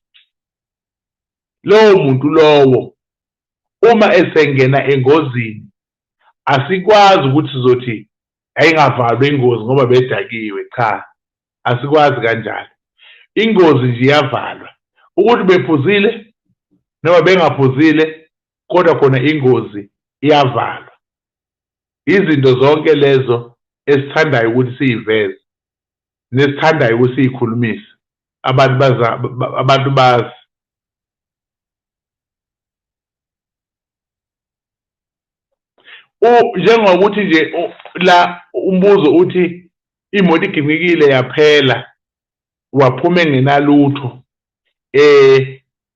Lowo muntu lowo uma esengena engozini asikwazi ukuthi sizothi ayingavalwa ingozi ngoba bedakiwe, cha, asikwazi kanjalo. Ingozi nje iyavalwa ukuthi bephuzile noma bengaphuzile, kodwa khona ingozi iyavalwa. Izinto zonke lezo esithandayo ukuthi siyiveze nesithandayo ukuthi siyikhulumise abantu bazi. Njengokuthi nje la umbuzo uthi imoto igiqikile yaphela waphuma engenalutho,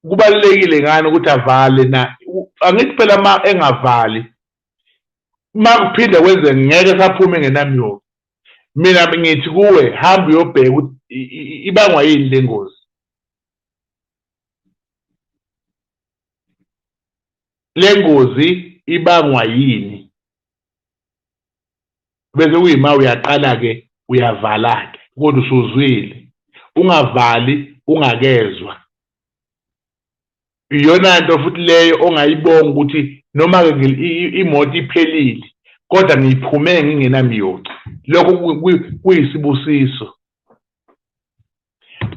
kubalulekile ngani ukuthi avale na? Angithi phela ma engavali, ma kuphinda kwenze ngeke saphume engenamyoyo. Mina ngithi kuwe hamba uyobheka ukuthi ibangwa yini le ngozi. Le ngozi ibangwa yini? Bese kuyima uyaqala-ke uyavala-ke kodwa usuzwile, ungavali ungakezwa. Iyona nto futhi leyo ongayibonga ukuthi noma-ke imoto iphelile kodwa ngiphume ngingenamiyoci. Lokho kuyisibusiso.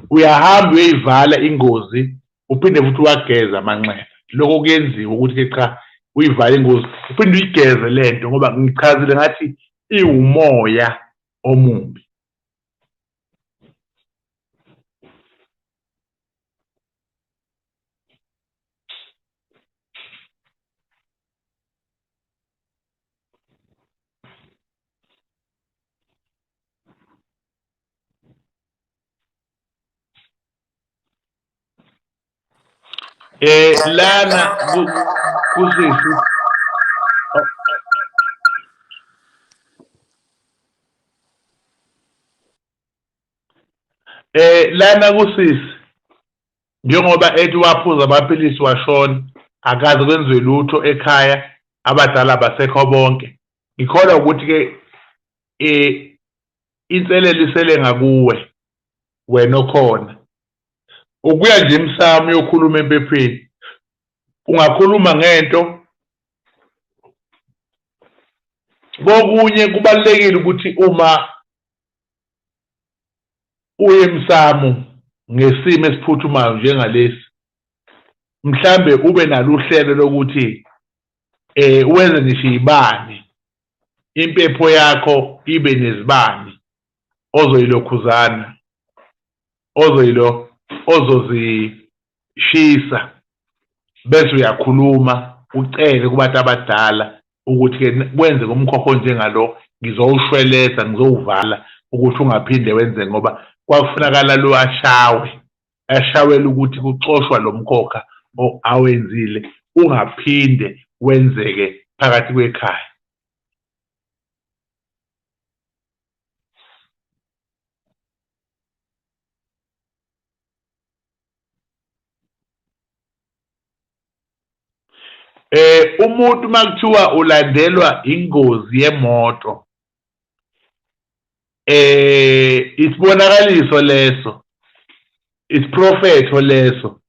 Uyahamba uyoyivala ingozi uphinde futhi wageza amanxeba. Lokho kuyenziwa ukuthi cha uyivale ingozi uphinde uyigeze lento ngoba ngichazile ngathi iwumoya omubi. Lana kusisi lana kusisi njengoba ethi waphuza amaphilisi washona akaze kwenziwe lutho ekhaya, abadala basekho bonke. Ngikholwa ukuthi ke inselelo isele ngakuwe wena okhona. Ukuya nje emsamo uyokhuluma empepheni. Ungakhuluma ngento kokunye kubalulekile ukuthi uma uye emsamo ngesimo esiphuthumayo njengalesi, mhlambe ube nalo uhlelo lokuthi wenze ngisho ibani, impepho yakho ibe nezibani ozoyilokhuzana, ozozishisa, bese uyakhuluma ucele kubantu abadala ukuthi ke wenze ngomkhokho njengalo, ngizowushweleza ngizowuvala ukuthi ungaphinde wenze, ngoba kwakufunakala lo ashawela ukuthi kuxoshwa lo mkhokha awenzile ungaphinde wenzeke phakathi kwekhaya. Umuntu makuthiwa ulandelwa ingozi yemoto, isibonakaliso leso, isiprofetho leso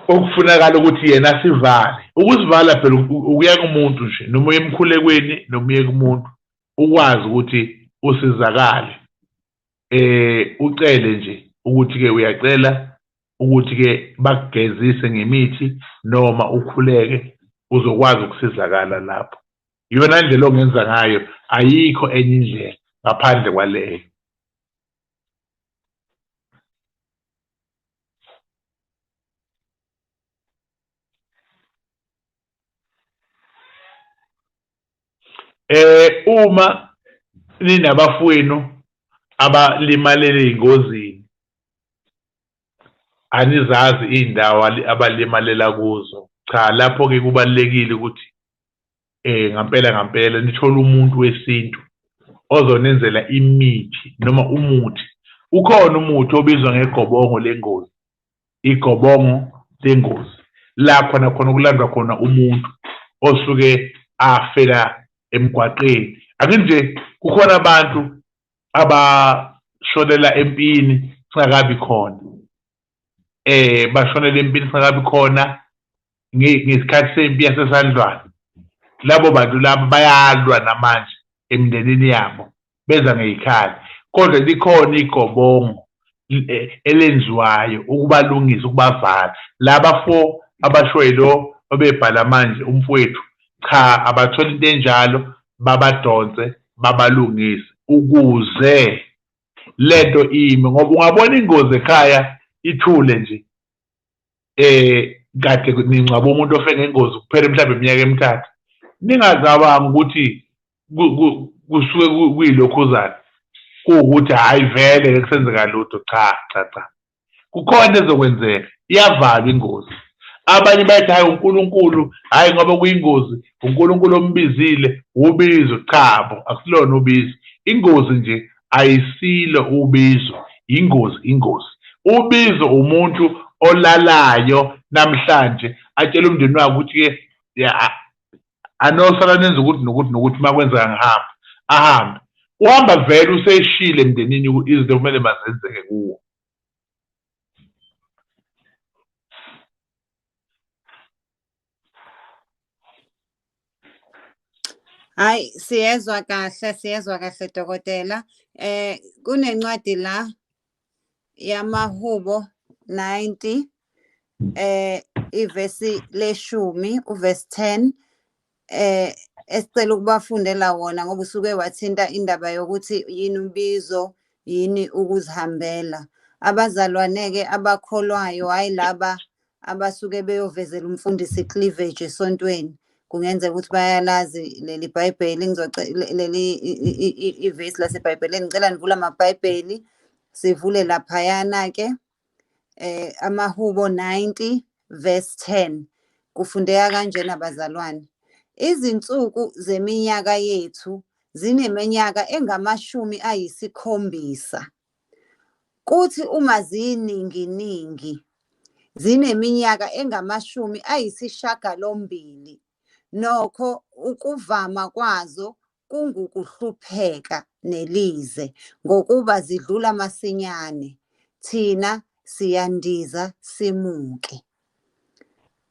okufunakala ukuthi yena sivale. Ukusivala phela ukuya kumuntu nje, noma uye emkhulekweni noma uye kumuntu ukwazi ukuthi usizakale. Ucele nje ukuthi ke uyacela ukuthi ke bakugezise ngemithi noma ukhuleke uzokwazi ukusizakala lapho. Iyona ndlela ongenza ngayo, ayikho enye indlela ngaphandle kwaleyo. Uma ninabafowenu abalimalele engozini, anizazi indawo abalimalela kuzo, cha, lapho ke kubalekile ukuthi ngampela nithole umuntu wesintu ozonenzela imithi noma umuthi ukhona umuthi obizwa ngegobongo lengozi, igobongo lengozi, la khona kulandwa khona umuntu osuke afela emgwaqeni. Ake nje kukhona abantu abashonela empini singakabi khona, bashonela empini singakabi khona ngesikhathi sempi yasesandlwana. Labo bantu labo bayalwa namanje emindenini yabo beza ngey'khali, kodwa likhona igobongo elenziwayo ukubalungisa, ukubavala. Laba 4 abashoyo lo obebhala manje umfowethu, cha abathola into enjalo, babadonse babalungise ukuze lento ime, ngoba ungabona ingozi ekhaya ithule nje kade ningcwaba umuntu ofe ngengozi kuphela mhlawumbe iminyaka emithathu, ningazabanga ukuthi kusuke kuyilokhuzana kuwukuthi hhayi vele kusenzeka lutho. Cha, kukhona ezokwenzeka, iyavalwa ingozi. Abanye bathi hayi uNkulunkulu, hhayi ngoba kuyingozi uNkulunkulu ombizile ubizo. Cha, akulona ubizo. Ingozi nje ayisilo ubizo, ingozi. Ubizo umuntu olalayo namhlanje atshela umndeni wakhe ukuthi-ke anosala nenza ukuthi nokuthi uma kwenzeka ngihamba, ahambe. Uhamba vele useshile emndenini izinto kumele mazenzeke kuwo.
Hayi, siyezwa kahle dokotela. Kunencwadi la yamaHubo 90 ivesi 10 uvesi 10 esicela ukubafundela wona ngoba usuke wathinta indaba yokuthi yini umbizo, yini ukuzihambela. Abazalwane-ke abakholwayo, hhayi laba abasuke beyovezela umfundisi cleavage esontweni, kungenzeka ukuthi bayalazi leli Bhayibheli. Leli ivesi laseBhayibhelini, ngicela nivule amabhayibheli sivule laphayana-ke amaHubo 90 verse 10 kufundeka kanjena bazalwane: izinsuku zeminyaka yethu zineminyaka engamashumi 70, kuthi uma ziyininginingi zineminyaka engamashumi 80, nokho ukuvama kwazo kungukuhlupheka nelize, ngokuba zidlula masinyane, thina siyandiza simuke.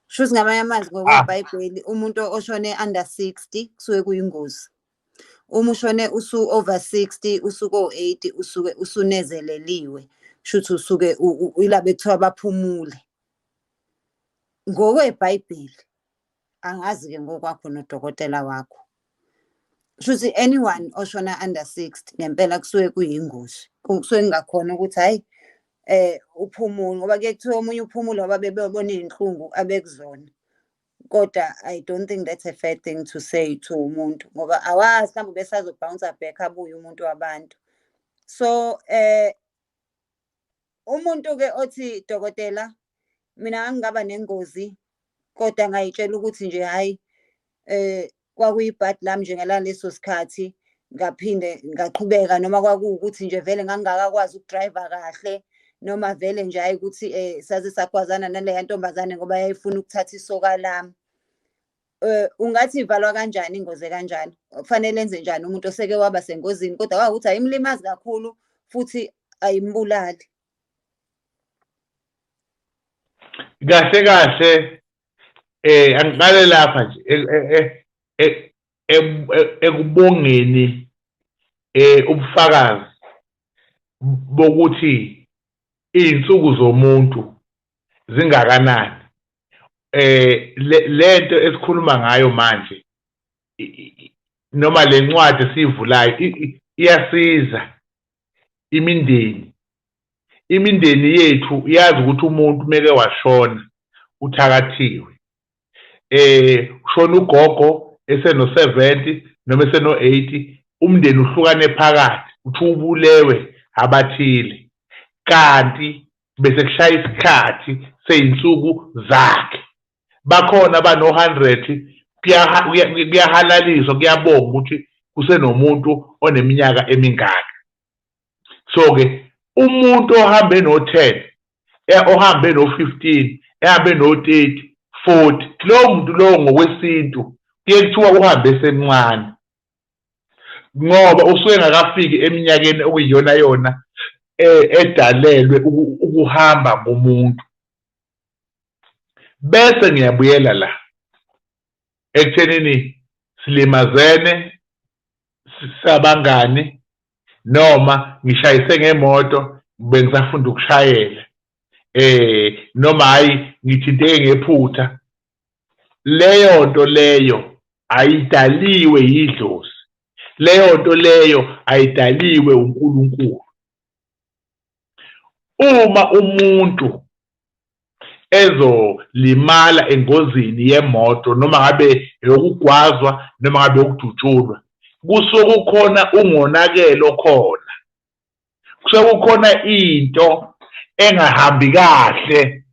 Shuthi ngamanye amazwi ngokwebhayibheli umuntu oshone under 60 kusuke kuyingozi. Uma ushone over 60 usuke o-80 usuke usunezeleliwe, shuthi usuke ila bethiwa baphumule ngokwebhayibheli. Angazi-ke ngokwakho nodokotela wakho. Shuthi anyone oshona under 60 ngempela kusuke kuyingozi, kusuke kungakhona ukuthi hhayi uphumule, ngoba kuye kuthiwa omunye uphumule ngoba bebona iy'nhlungu abekuzona. Kodwa I don't think that's a fair thing to say to umuntu, ngoba awazi mhlawumbe besazobhounce back abuye umuntu wabantu. So umuntu-ke othi dokotela mina ngingaba nengozi kodwa ngayitshela ukuthi nje hhayi kwakuyibhadi lami nje ngaleso sikhathi, ngaphinde ngaqhubeka, noma kwakuwukuthi nje vele ngangingakakwazi ukudrayiva kahle, noma vele nje hhayi ukuthi saze sagwazana naleya ntombazane ngoba yayifuna ukuthatha isoka lami. Ungathi ivalwa kanjani ingozi kanjani? Kufanele enze njani umuntu oseke waba sengozini kodwa kwakuthi ayimlimazi kakhulu futhi ayimbulali?
Kahle angiqale lapha nje ekubongeni ubufakazi bokuthi iy'nsuku zomuntu zingakanani. Lento esikhuluma ngayo manje noma le ncwadi esiyivulayo iyasiza imindeni yethu iyazi ukuthi umuntu meke washona uthakathiwe. Ushona ugogo eseno-70 noma eseno-80, umndeni uhlukane phakathi uthi ubulewe abathile, kanti bese kushaya isikhathi sey'nsuku zakhe. Bakhona abano-100 kuyahalaliswa, kuyabonga ukuthi kusenomuntu oneminyaka emingaka. So-ke umuntu ohambe no-10 ohambe no-15 ehambe no-30 40 lowo muntu lowo ngokwesintu kuye kuthiwa uhambe esemncane ngoba usuke engakafiki eminyakeni okuyiyona yona edalelwe ukuhamba ngomuntu. Bese ngiyabuyela la ekuthenini silimazene sabangani noma ngishayise ngemoto bengisafunda ukushayela noma hayi ngithinteke ngephutha, leyo nto leyo ayidaliwe yidlozi, leyo nto leyo ayidaliwe uNkulunkulu. Uma umuntu ezolimala engozini yemoto noma ngabe yokugwazwa noma ngabe yokudutshulwa, kusuke kukhona ungonakelo khona, kusuke kukhona into engahambi kahle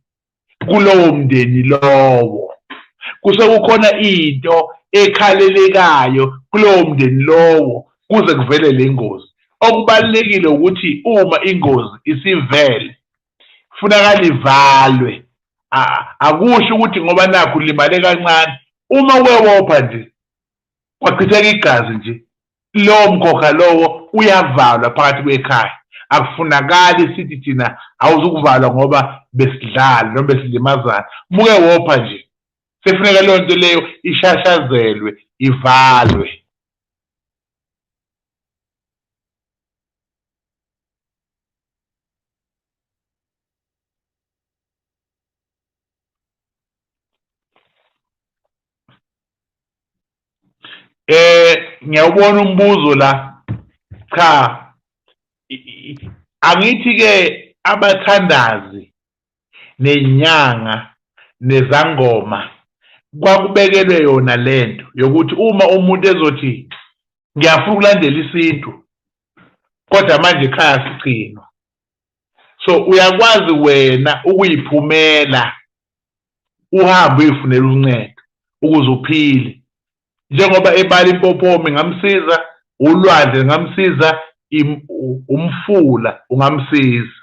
kulowo mndeni lowo, kusuke kukhona into ekhalelekayo kulowo mndeni lowo kuze kuvele le ngozi. Okubalulekile ukuthi uma ingozi isivele kufunakala ivalwe, akusho ukuthi ngoba nakho ulimale kancane, uma wewopha nje kwachitheka igazi nje, lowo mkhokha lowo uyavalwa phakathi kwekhaya. Akufunakali sithi thina awuzukuvalwa ngoba besidlala noma besilimazana. Muke wopha nje sefuneka leyo nto leyo ishashazelwe, ivalwe. Ngiyawubona umbuzo la. Cha, angithi-ke abathandazi nenyanga nezangoma kwakubekelwe yona lento yokuthi uma umuntu ezothi ngiyafuna ukulandela isintu kodwa manje ekhaya sigcinwa, so uyakwazi wena ukuyiphumela uhambe uyifunela uncedo ukuze uphile. Njengoba ebala impophoma ngamsiza, ulwandle ngamsiza, umfula ungamsiza.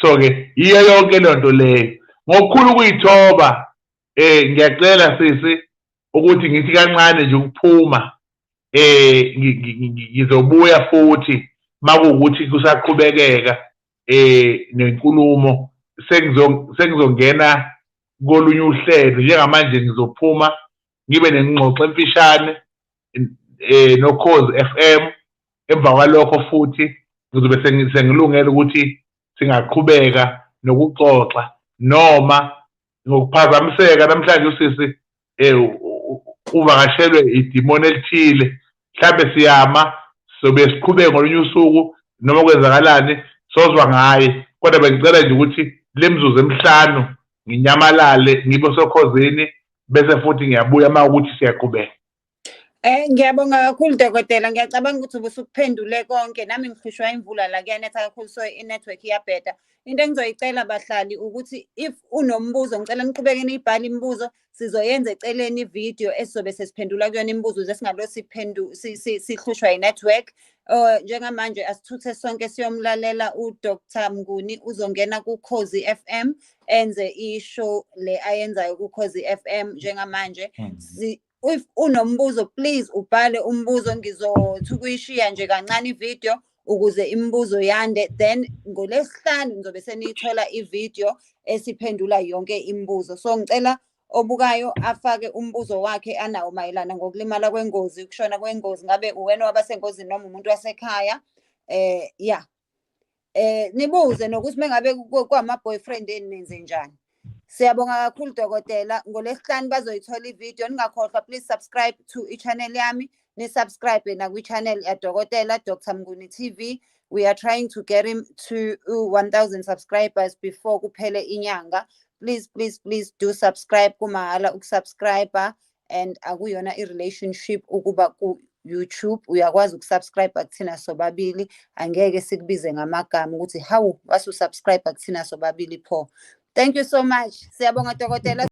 So-ke iyo yonke le nto leyo ngokukhulu ukuyithoba. Ngiyacela sisi ukuthi ngithi kancane nje ukuphuma, ngizobuya futhi makuwukuthi kusaqhubekeka nenkulumo, sengizongena kolunye uhlelo. Njengamanje ngizophuma ngibe nengxoxo emfishane noKhozi FM. Emva kwalokho futhi ngizobe sengilungele ukuthi singaqhubeka nokuxoxa noma ngokuphazamiseka. Namhlanje usisi uvakashelwe idimoni elithile, mhlambe siyama sobe siqhubeke ngolunye usuku noma kwenzakalani sozwa ngaye, kodwa bengicela nje ukuthi le mizuzu emihlanu nginyamalale ngibe sokhozini bese futhi ngiyabuya uma ukuthi siyaqhubeka.
Ngiyabonga kakhulu Dokotela, ngiyacabanga ukuthi ubusukuphendule konke. Nami ngihlushwa imvula la kuyanetha kakhulu, so inetwork iyabheda. Into engizoyicela bahlali ukuthi if unombuzo ngicela niqhubeke niyibhala imibuzo, sizoyenza eceleni ivideo esizobe sesiphendula kuyona imibuzo ze singalo sihlushwa inetwork. Njengamanje asithuthe sonke siyomlalela uDr Mnguni, uzongena kuKhozi FM enze ishow le ayenzayo kuKhozi FM njengamanje. If unombuzo please ubhale umbuzo, ngizothi ukuyishiya nje kancane ivideo ukuze imibuzo yande, then ngoLesihlanu ngizobe seniyithola ivideo esiphendula yonke imibuzo. So ngicela obukayo afake umbuzo wakhe anawo mayelana ngokulimala kwengozi, ukushona kwengozi, ngabe uwena wabasengozini noma umuntu wasekhaya. Nibuze nokuthi mengabe kwama-boyfriend eni nenze njani. Siyabonga kakhulu Dokotela. ngoLesihlanu bazoyithola ivideo. Ningakhohlwa please subscribe to i-channel yami, ni-subscribe na kwi-channel ya Dokotela Dr Mnguni TV. We are trying to get him to 1000 subscribers before kuphele inyanga. Please do subscribe. Kumahhala ukusubscribe and akuyona i-relationship ukuba ku-YouTube uyakwazi ukusubscribe kuthina sobabili, angeke sikubize ngamagama ukuthi hawu wasusubscribe kuthina sobabili pho. Thank you so much. Siyabonga Dokotela.